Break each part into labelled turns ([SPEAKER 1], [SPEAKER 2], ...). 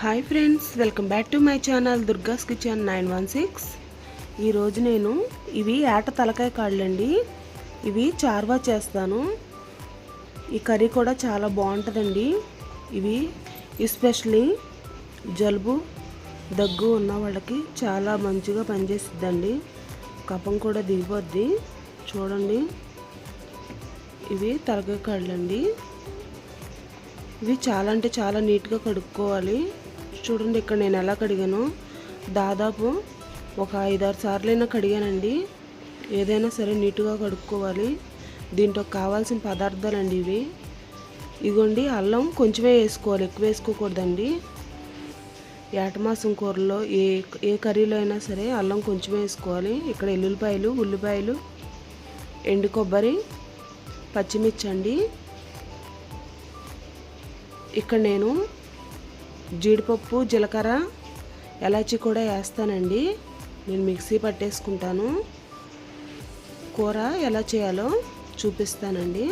[SPEAKER 1] Hi friends, welcome back to my channel దుర్గాస్ kitchen 916. ఈరోజు నేను ఇవి ఏట తలకాయ కాళ్ళండి. ఇవి చార్వా చేస్తాను. ఈ కర్రీ కూడా చాలా బాగుంటుందండి. ఇవి ఎస్పెషల్లీ జలుబు దగ్గు ఉన్న వాళ్ళకి చాలా మంచిగా పనిచేస్తుందండి. కఫం కూడా దిగిపోద్ది. చూడండి, ఇవి తలకాయ కాళ్ళండి. ఇవి చాలా అంటే చాలా నీట్గా కడుక్కోవాలి. చూడండి, ఇక్కడ నేను ఎలా కడిగాను, దాదాపు ఒక 5-6 సార్లైనా కడిగానండి. ఏదైనా సరే నీట్గా కడుక్కోవాలి. దీంట్లో కావాల్సిన పదార్థాలండి ఇవి. ఇదిగోండి, అల్లం కొంచెమే వేసుకోవాలి, ఎక్కువ వేసుకోకూడదండి. ఏటమాసం కూరలో ఏ కర్రీలో అయినా సరే అల్లం కొంచెమే వేసుకోవాలి. ఇక్కడ ఎల్లుల్లిపాయలు, ఉల్లిపాయలు, ఎండు కొబ్బరి, పచ్చిమిర్చి అండి. ఇక్కడ నేను జీడిపప్పు, జీలకర్ర, ఎలాచి కూడా వేస్తానండి. నేను మిక్సీ పట్టేసుకుంటాను. కూర ఎలా చేయాలో చూపిస్తానండి.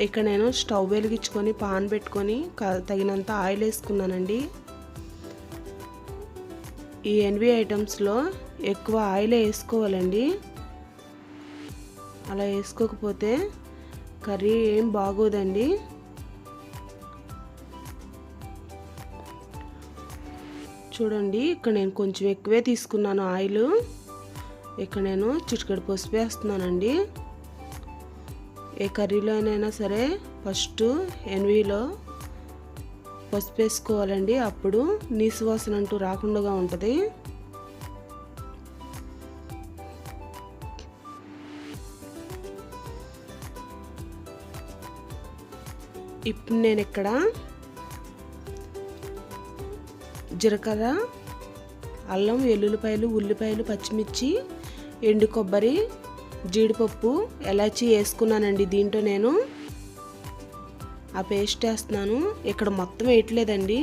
[SPEAKER 1] ఇక్కడ నేను స్టవ్ వెలిగించుకొని పాన్ పెట్టుకొని తగినంత ఆయిల్ వేసుకున్నానండి. ఈ ఎన్వి ఐటమ్స్లో ఎక్కువ ఆయిల్ వేసుకోవాలండి. అలా వేసుకోకపోతే కర్రీ ఏం బాగోదండి. చూడండి, ఇక్కడ నేను కొంచెం ఎక్కువే తీసుకున్నాను ఆయిల్. ఇక్కడ నేను చిటికెడు పసుపు వేస్తున్నానండి. ఏ కర్రీలో అయినా సరే ఫస్ట్ ఎన్విలో పసుపు వేసుకోవాలండి. అప్పుడు నీసు వాసన అంటూ రాకుండా ఉంటుంది. ఇప్పుడు నేను ఇక్కడ జీలకర్ర, అల్లం, వెల్లుల్లిపాయలు, ఉల్లిపాయలు, పచ్చిమిర్చి, ఎండు కొబ్బరి, జీడిపప్పు, ఎలాచి వేసుకున్నానండి. దీంట్లో నేను ఆ పేస్ట్ వేస్తున్నాను. ఇక్కడ మొత్తం వేయట్లేదండి.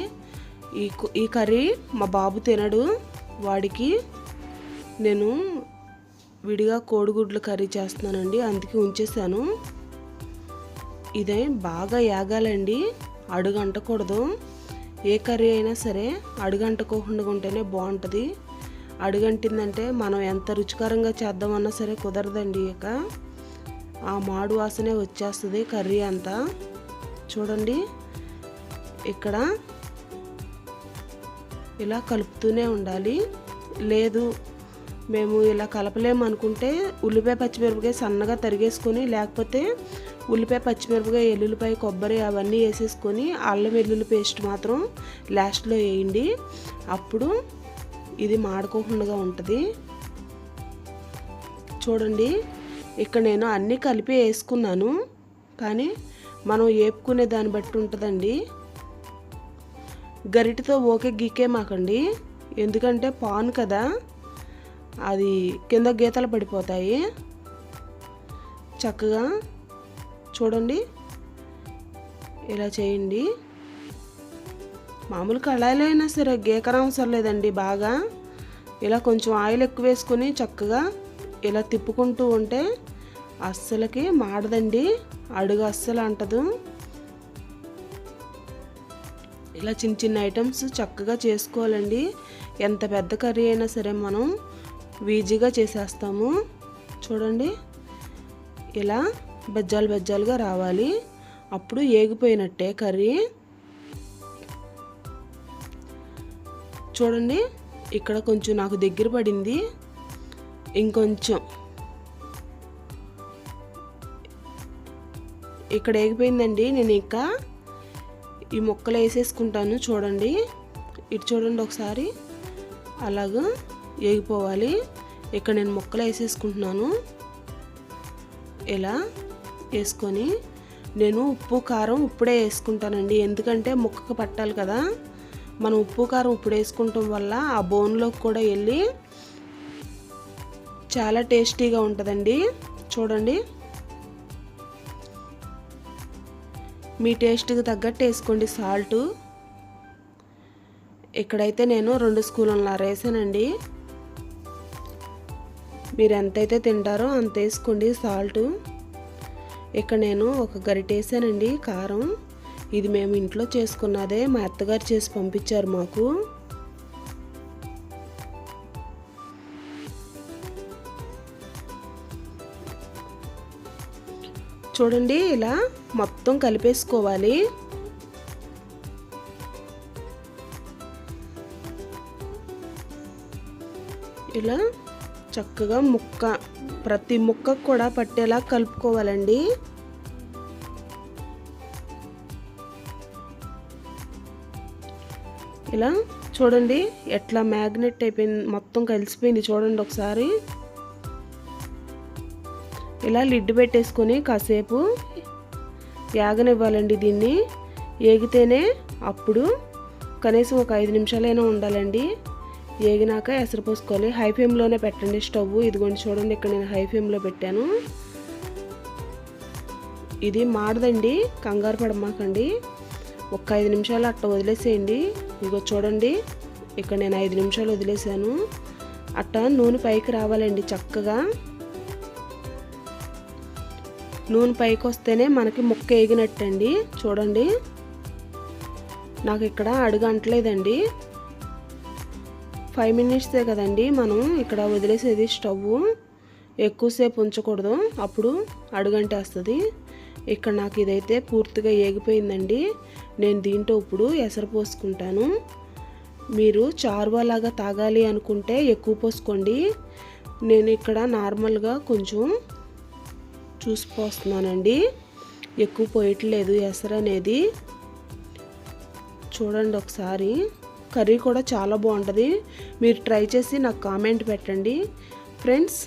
[SPEAKER 1] ఈ కర్రీ మా బాబు తినడు. వాడికి నేను విడిగా కోడిగుడ్ల కర్రీ చేస్తున్నానండి, అందుకే ఉంచేసాను. ఇదే బాగా యాగాలండి, అడుగు అంటకూడదు. ఏ కర్రీ అయినా సరే అడుగు అంటుకోకుండా ఉంటేనే బాగుంటుంది. అడుగంటిందంటే మనం ఎంత రుచికరంగా చేద్దామన్నా సరే కుదరదండి. ఇక ఆ మాడు వాసనే వచ్చేస్తుంది కర్రీ అంతా. చూడండి, ఇక్కడ ఇలా కలుపుతూనే ఉండాలి. లేదు మేము ఇలా కలపలేము అనుకుంటే ఉల్లిపాయ, పచ్చిమిరపకాయ సన్నగా తరిగేసుకొని, లేకపోతే ఉల్లిపాయ, పచ్చిమిరపకాయ, ఎల్లుల్లిపాయ, కొబ్బరి అవన్నీ వేసేసుకొని అల్లం వెల్లుల్లి పేస్ట్ మాత్రం లాస్ట్లో వేయండి. అప్పుడు ఇది మాడుకోకుండా ఉంటుంది. చూడండి, ఇక్కడ నేను అన్నీ కలిపి వేసుకున్నాను. కానీ మనం వేపుకునే దాన్ని బట్టి ఉంటుందండి. గరిటతో ఓకే గీకే మాకండి, ఎందుకంటే పాన్ కదా, అది కింద గీతలు పడిపోతాయి. చక్కగా చూడండి, ఇలా చేయండి. మామూలు కళాయిలో అయినా సరే గీకరం అవసరం లేదండి. బాగా ఇలా కొంచెం ఆయిల్ ఎక్కువ వేసుకొని చక్కగా ఇలా తిప్పుకుంటూ ఉంటే అస్సలకి మాడదండి, అడుగు అస్సలు అంటదు. ఇలా చిన్న చిన్న ఐటమ్స్ చక్కగా చేసుకోవాలండి. ఎంత పెద్ద కర్రీ అయినా సరే మనం ఈజీగా చేసేస్తాము. చూడండి, ఇలా బెజ్జాలు బెజ్జాలుగా రావాలి, అప్పుడు ఏగిపోయినట్టే కర్రీ. చూడండి, ఇక్కడ కొంచెం నాకు దగ్గర పడింది. ఇంకొంచెం ఇక్కడ ఏగిపోయిందండి. నేను ఇంకా ఈ ముక్కలు వేసేసుకుంటాను. చూడండి, ఇటు చూడండి ఒకసారి, అలాగా ఏగిపోవాలి. ఇక్కడ నేను ముక్కలు వేసేసుకుంటున్నాను. ఇలా వేసుకొని నేను ఉప్పు, కారం ఇప్పుడే వేసుకుంటానండి. ఎందుకంటే ముక్కకు పట్టాలి కదా. మనం ఉప్పు, కారం ఇప్పుడు వేసుకుంటాం వల్ల ఆ బోన్లోకి కూడా వెళ్ళి చాలా టేస్టీగా ఉంటుందండి. చూడండి, మీ టేస్ట్కి తగ్గట్టు వేసుకోండి సాల్ట్. ఇక్కడైతే నేను 2 స్పూన్ల వేసానండి. మీరు ఎంతైతే తింటారో అంత వేసుకోండి సాల్ట్. ఇక్కడ నేను ఒక గరిటె వేసానండి కారం. ఇది మేము ఇంట్లో చేసుకున్నదే, మా అత్తగారు చేసి పంపించారు మాకు. చూడండి ఇలా మొత్తం కలిపేసుకోవాలి. ఇలా చక్కగా ప్రతి ముక్కకు కూడా పట్టేలా కలుపుకోవాలండి. ఇలా చూడండి ఎట్లా మ్యాగ్నెట్ అయిపోయింది, మొత్తం కలిసిపోయింది చూడండి ఒకసారి. ఇలా లిడ్ పెట్టేసుకొని కాసేపు యాగనివ్వాలండి. దీన్ని ఏగితేనే అప్పుడు కనీసం ఒక 5 నిమిషాలైనా ఉండాలండి. ఏగినాక ఎసరు పోసుకోవాలి. హై ఫ్లేమ్లోనే పెట్టండి స్టవ్. ఇదిగోండి చూడండి, ఇక్కడ నేను హై ఫ్లేమ్లో పెట్టాను. ఇది మాడదండి, కంగారు పడమాకండి. ఒక 5 నిమిషాలు అట్ట వదిలేసేయండి. ఇదిగో చూడండి, ఇక్కడ నేను 5 నిమిషాలు వదిలేసాను. అట్ట నూనె పైకి రావాలండి చక్కగా. నూనె పైకి వస్తేనే మనకి ముక్క ఏగినట్టండి. చూడండి నాకు ఇక్కడ అడుగంటలేదండి. 5 మినిట్సే కదండి మనం ఇక్కడ వదిలేసేది స్టవ్. ఎక్కువసేపు ఉంచకూడదు, అప్పుడు అడుగంటేస్తుంది. ఇక్కడ నాకు ఇదైతే పూర్తిగా ఏగిపోయిందండి. నేను దీంట్లో ఇప్పుడు ఎసరు పోసుకుంటాను. మీరు చారువాలాగా తాగాలి అనుకుంటే ఎక్కువ పోసుకోండి. నేను ఇక్కడ నార్మల్గా కొంచెం చూసి పోస్తున్నానండి, ఎక్కువ పోయట్లేదు ఎసరు అనేది. చూడండి ఒకసారి, కర్రీ కూడా చాలా బాగుంటుంది. మీరు ట్రై చేసి నాకు కామెంట్ పెట్టండి ఫ్రెండ్స్.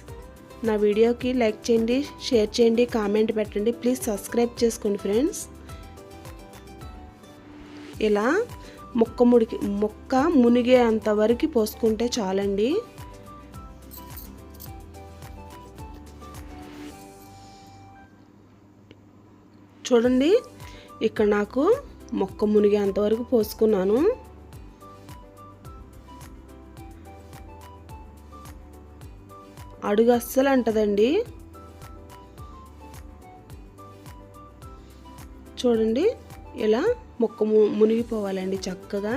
[SPEAKER 1] నా వీడియోకి లైక్ చేయండి, షేర్ చేయండి, కామెంట్ పెట్టండి. ప్లీజ్ సబ్స్క్రైబ్ చేసుకోండి ఫ్రెండ్స్. ఇలా ముక్క మునిగే అంతవరకు పోసుకుంటే చాలండి. చూడండి ఇక్కడ నాకు మొక్క మునిగే అంతవరకు పోసుకున్నాను. అడుగు అస్సలు అంటదండి. చూడండి ఇలా మొక్క మునిగిపోవాలండి చక్కగా.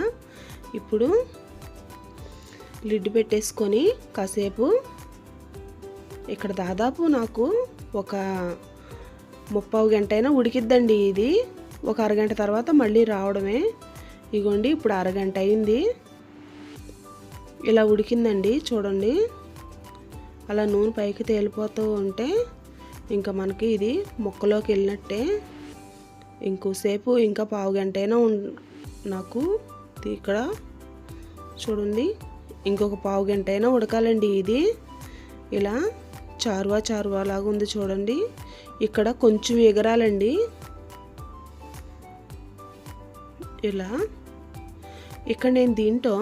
[SPEAKER 1] ఇప్పుడు లిడ్ పెట్టేసుకొని కాసేపు, ఇక్కడ దాదాపు నాకు ఒక 30 గంట అయినా ఉడికిద్దండి. ఇది ఒక అరగంట తర్వాత మళ్ళీ రావడమే. ఇగోండి ఇప్పుడు అరగంట అయింది, ఇలా ఉడికిందండి. చూడండి అలా నూనె పైకి తేలిపోతూ ఉంటే ఇంకా మనకి ఇది ముక్కలోకి వెళ్ళినట్టే. ఇంకోసేపు ఇంకా 1/2 గంట అయినా నాకు ఇక్కడ చూడండి ఇంకొక 1/2 గంట అయినా ఉడకాలండి. ఇది ఇలా చారువా లాగా ఉంది చూడండి. ఇక్కడ కొంచెం ఎగరాలండి. ఇలా ఇక్కడ నేను దీంట్లో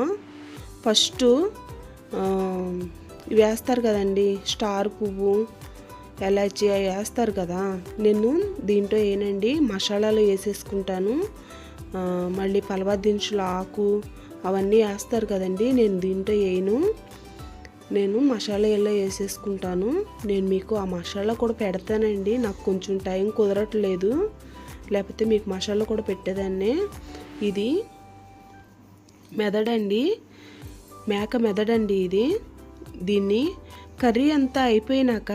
[SPEAKER 1] ఫస్ట్ వేస్తారు కదండి, స్టార్ పువ్వు, ఎలాచి అవి వేస్తారు కదా. నేను దీంట్లో ఏనండి మసాలాలు వేసేసుకుంటాను. మళ్ళీ పలవా దినుసులు ఆకు అవన్నీ వేస్తారు కదండి, నేను దీంట్లో వేయను. నేను మసాలా ఎలా వేసేసుకుంటాను. నేను మీకు ఆ మసాలా కూడా పెడతానండి. నాకు కొంచెం టైం కుదరట్లేదు, లేకపోతే మీకు మసాలా కూడా పెట్టేదాన్నే. ఇది మెదడండి, మేక మెదడండి ఇది. దీన్ని కర్రీ అంతా అయిపోయినాక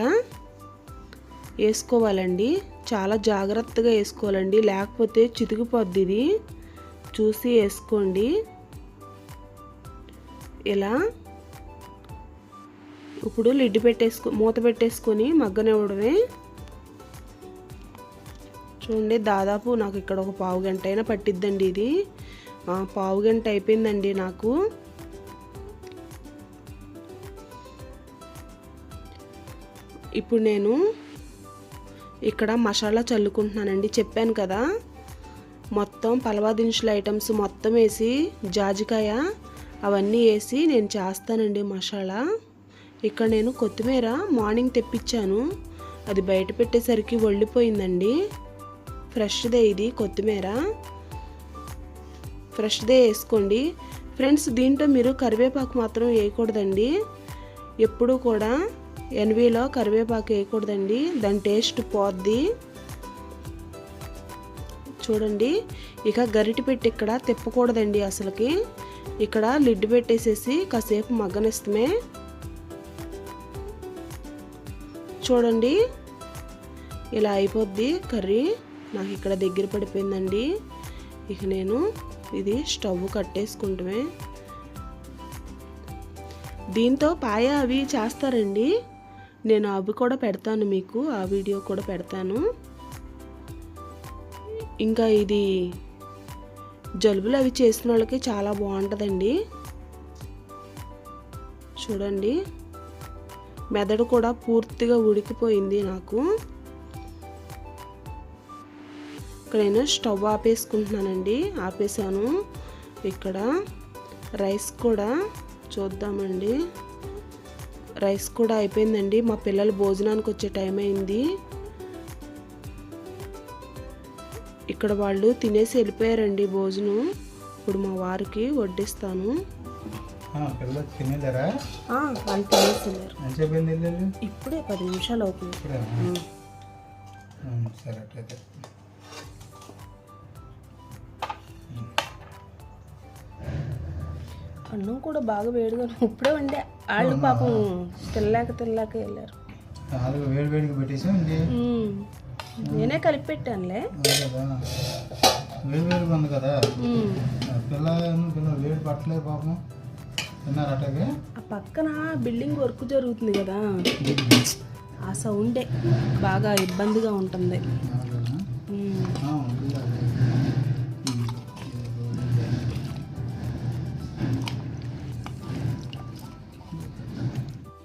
[SPEAKER 1] వేసుకోవాలండి. చాలా జాగ్రత్తగా వేసుకోవాలండి, లేకపోతే చితికిపోద్ది. ఇది చూసి వేసుకోండి. ఇలా ఇప్పుడు లిడ్ మూత పెట్టేసుకొని మగ్గనివ్వడమే. చూడండి దాదాపు నాకు ఇక్కడ ఒక 1/2 గంట అయినా పట్టిద్దండి. ఇది 1/2 గంట అయిపోయిందండి నాకు. ఇప్పుడు నేను ఇక్కడ మసాలా చల్లుకుంటున్నానండి. చెప్పాను కదా మొత్తం పలవా దినుసుల ఐటమ్స్ మొత్తం వేసి, జాజికాయ అవన్నీ వేసి నేను చేస్తానండి మసాలా. ఇక్కడ నేను కొత్తిమీర మార్నింగ్ తెప్పించాను, అది బయట పెట్టేసరికి ఒళ్ళిపోయిందండి. ఫ్రెష్దే ఇది కొత్తిమీర, ఫ్రెష్దే వేసుకోండి ఫ్రెండ్స్. దీంట్లో మీరు కరివేపాకు మాత్రం వేయకూడదండి. ఎప్పుడూ కూడా ఎన్వీలో కరివేపాకు వేయకూడదండి, దాని టేస్ట్ పోద్ది. చూడండి. ఇక గరిటె పెట్టి ఇక్కడ తిప్పకూడదండి అసలుకి. ఇక్కడ లిడ్ పెట్టేసేసి కాసేపు మగ్గనిస్తమే. చూడండి ఇలా అయిపోద్ది కర్రీ. నాకు ఇక్కడ దగ్గర పడిపోయిందండి. ఇక నేను ఇది స్టవ్ కట్టేసుకుంటామే. దీంతో పాయ అవి చేస్తారండి, నేను అవి కూడా పెడతాను మీకు, ఆ వీడియో కూడా పెడతాను. ఇంకా ఇది జలుబులు అవి చేసిన వాళ్ళకి చాలా బాగుంటుందండి. చూడండి మెదడు కూడా పూర్తిగా ఉడికిపోయింది నాకు. ఇక్కడ నేను స్టవ్ ఆపేసుకుంటున్నానండి. ఆపేసాను. ఇక్కడ రైస్ కూడా చూద్దామండి. రైస్ కూడా అయిపోయిందండి. మా పిల్లలు భోజనానికి వచ్చే టైం అయింది. ఇక్కడ వాళ్ళు తినేసి వెళ్ళిపోయారండి భోజనం. ఇప్పుడు మా వారికి వడ్డిస్తాను.
[SPEAKER 2] వాళ్ళు తినేసారు.
[SPEAKER 1] ఇప్పుడే 10 నిమిషాలు అవుతుంది.
[SPEAKER 2] సరే అట్లయితే
[SPEAKER 1] అన్నం కూడా బాగా వేడిగా ఇప్పుడే ఉండే. వాళ్ళు పాపం తినలేక వెళ్ళారు.
[SPEAKER 2] వేడి వేడిగా పెట్టేసా.
[SPEAKER 1] నేనే కలిపి పెట్టానులే.
[SPEAKER 2] వేడి వేడిగా ఉంది కదా, పిల్లలు వేడి పట్టలేదు పాపం. తిన్నారు అట్లాగే.
[SPEAKER 1] ఆ పక్కన బిల్డింగ్ వర్క్ జరుగుతుంది కదా, ఆ సౌండే బాగా ఇబ్బందిగా ఉంటుంది.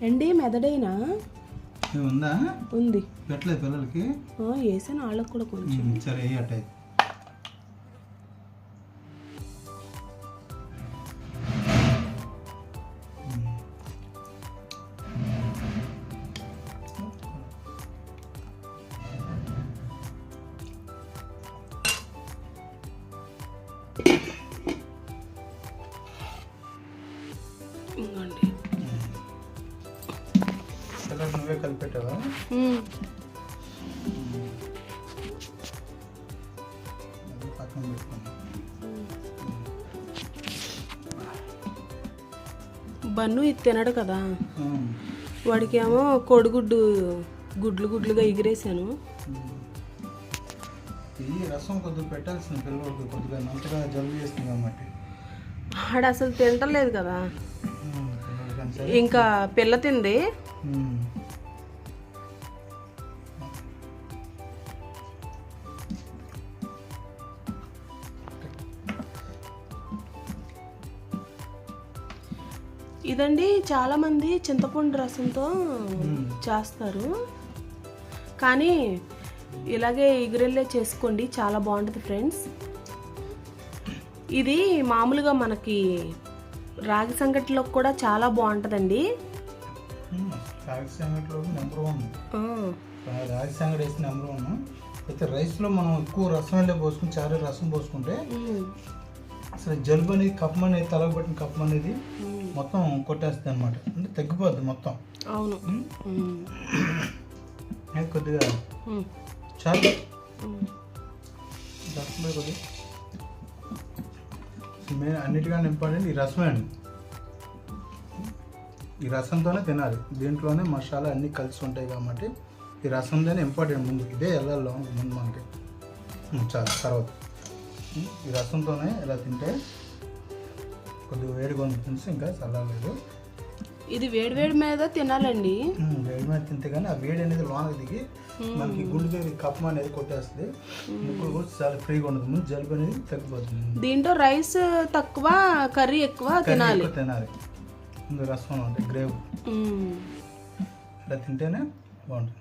[SPEAKER 1] అండి మెదడైనా
[SPEAKER 2] ఉందా?
[SPEAKER 1] ఉంది.
[SPEAKER 2] పెట్టలేదు పిల్లలకి.
[SPEAKER 1] వేసాను వాళ్ళకి కూడా కొంచెం.
[SPEAKER 2] సరే అట్టయితే నువ్వే కలిపెట్టావా? పక్కన పెట్టుకున్నా.
[SPEAKER 1] బన్ను ఇది తినడు కదా, వాడికి ఏమో గుడ్లుగా ఎగిరేసాను.
[SPEAKER 2] ఈ రసం కొద్దిగా పెట్టాల్సిన పిల్లలకి, కొద్దిగా మంచిగా జలుబు చేస్తుంది కాబట్టి.
[SPEAKER 1] ఆడ అసలు తింటలేదు కదా. ఇంకా పిల్ల తింది. ఇదండి చాలామంది చింతపండు రసంతో చేస్తారు, కానీ ఇలాగే ఎగురెళ్ళే చేసుకోండి, చాలా బాగుంటుంది ఫ్రెండ్స్. ఇది మామూలుగా మనకి రాగి సంగటిలో కూడా చాలా బాగుంటుందండి.
[SPEAKER 2] రాగి సంగటిలో నెంబర్ 1. రాగి సంగటి వేసి నెంబర్ 1. అయితే రైస్లో మనం ఎక్కువ రసం వెళ్ళే పోసుకుని, చారే రసం పోసుకుంటే అసలు జలుబు అనేది, కఫం అనేది, తలకు పట్టిన కఫం అనేది మొత్తం కొట్టేస్తుంది అనమాట. అంటే తగ్గిపోద్ది మొత్తం.
[SPEAKER 1] అవును.
[SPEAKER 2] కొద్దిగా చాలు కొద్దిగా. మెయిన్ అన్నిటికన్నా ఇంపార్టెంట్ ఈ రసమే అండి. ఈ రసంతోనే తినాలి. దీంట్లోనే మసాలా అన్నీ కలిసి ఉంటాయి కాబట్టి ఈ రసంతోనే ఇంపార్టెంట్. ముందు ఇదే వెళ్ళాలి ముందు మనకి. చాలు తర్వాత ఈ రసంతోనే ఇలా తింటే కొద్దిగా వేడిగా ఉంటుంది, ఇంకా చల్లలేదు.
[SPEAKER 1] ఇది వేడి మీద తినాలండి.
[SPEAKER 2] వేడి మీద తింటే కానీ ఆ వేడి అనేది లోనకి దిగి మనకి గుండె కఫం అనేది కొట్టేస్తుంది. ముక్కులు కూడా చాలా ఫ్రీగా ఉండదు. ముందు జలుబు అనేది తగ్గిపోతుంది.
[SPEAKER 1] దీంట్లో రైస్ తక్కువ, కర్రీ ఎక్కువ తినాలి.
[SPEAKER 2] ముందు రసం అంటే గ్రేవ్ ఇలా తింటేనే బాగుంటుంది.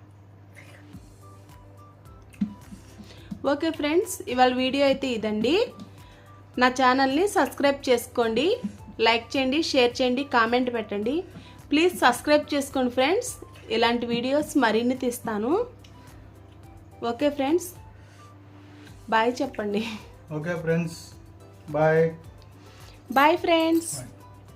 [SPEAKER 1] ఓకే ఫ్రెండ్స్, ఇవాళ వీడియో అయితే ఇదండి. నా ఛానల్ని సబ్స్క్రైబ్ చేసుకోండి, లైక్ చేయండి, షేర్ చేయండి, కామెంట్ పెట్టండి. ప్లీజ్ సబ్స్క్రైబ్ చేసుకోండి ఫ్రెండ్స్. ఇలాంటి వీడియోస్ మరిన్ని తీస్తాను. ఓకే ఫ్రెండ్స్, బాయ్ చెప్పండి.
[SPEAKER 2] Okay friends, bye.
[SPEAKER 1] Bye friends.